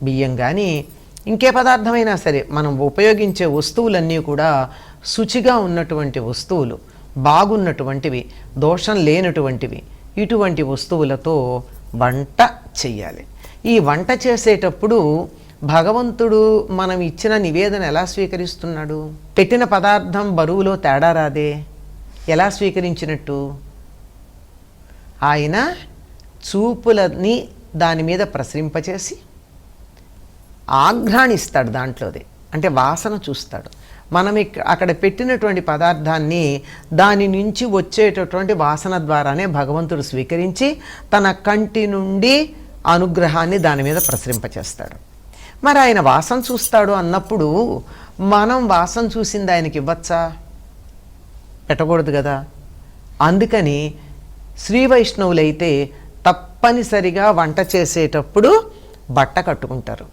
బియ్యం కానీ ఇంకే పదార్థమైనా సరే మనం ఉపయోగించే వస్తువులన్నీ కూడా శుచిగా ఉన్నటువంటి వస్తువులు, బాగున్నటువంటివి, దోషం లేనటువంటివి, ఇటువంటి వస్తువులతో వంట చెయ్యాలి. ఈ వంట చేసేటప్పుడు భగవంతుడు మనం ఇచ్చిన నివేదన ఎలా స్వీకరిస్తున్నాడు? పెట్టిన పదార్థం బరువులో తేడా రాదే, ఎలా స్వీకరించినట్టు? ఆయన చూపులని దాని మీద ప్రసరింపచేసి ఆఘ్రాణిస్తాడు దాంట్లోది, అంటే వాసన చూస్తాడు. మనం అక్కడ పెట్టినటువంటి పదార్థాన్ని దాని నుంచి వచ్చేటటువంటి వాసన ద్వారానే భగవంతుడు స్వీకరించి తన కంటి నుండి అనుగ్రహాన్ని దాని మీద ప్రసరింపచేస్తాడు. మరి ఆయన వాసన చూస్తాడు అన్నప్పుడు మనం వాసన చూసింది ఆయనకి ఇవ్వచ్చా? పెట్టకూడదు కదా. అందుకని శ్రీ వైష్ణవులైతే తప్పనిసరిగా వంట చేసేటప్పుడు బట్ట కట్టుకుంటారు.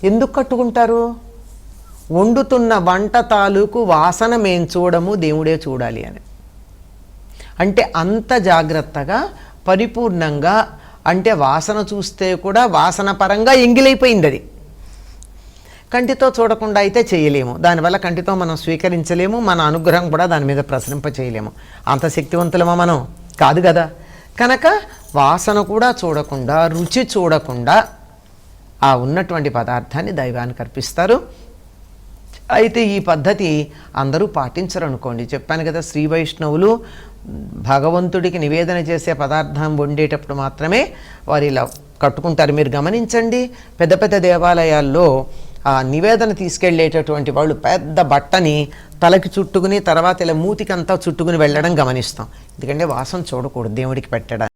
ఎందుకు కట్టుకుంటారు? వండుతున్న వంట తాలూకు వాసన మేం చూడము, దేవుడే చూడాలి అని. అంటే అంత జాగ్రత్తగా పరిపూర్ణంగా, అంటే వాసన చూస్తే కూడా వాసన పరంగా ఎంగిలైపోయింది అది. కంటితో చూడకుండా అయితే చేయలేము, దానివల్ల కంటితో మనం స్వీకరించలేము, మన అనుగ్రహం కూడా దాని మీద ప్రసరింప చేయలేము. అంత శక్తివంతులమా మనం? కాదు కదా. కనుక వాసన కూడా చూడకుండా, రుచి చూడకుండా ఆ ఉన్నటువంటి పదార్థాన్ని దైవానికి అర్పిస్తారు. అయితే ఈ పద్ధతి అందరూ పాటించరు అనుకోండి. చెప్పాను కదా, శ్రీ వైష్ణవులు భగవంతుడికి నివేదన చేసే పదార్థం వండేటప్పుడు మాత్రమే వారు ఇలా కట్టుకుంటారు. మీరు గమనించండి, పెద్ద పెద్ద దేవాలయాల్లో ఆ నివేదన తీసుకెళ్ళేటటువంటి వాళ్ళు పెద్ద బట్టని తలకి చుట్టుకుని తర్వాత ఇలా మూతికంతా చుట్టుకుని వెళ్ళడం గమనిస్తాం. ఎందుకంటే వాసన చూడకూడదు దేవుడికి పెట్టడానికి.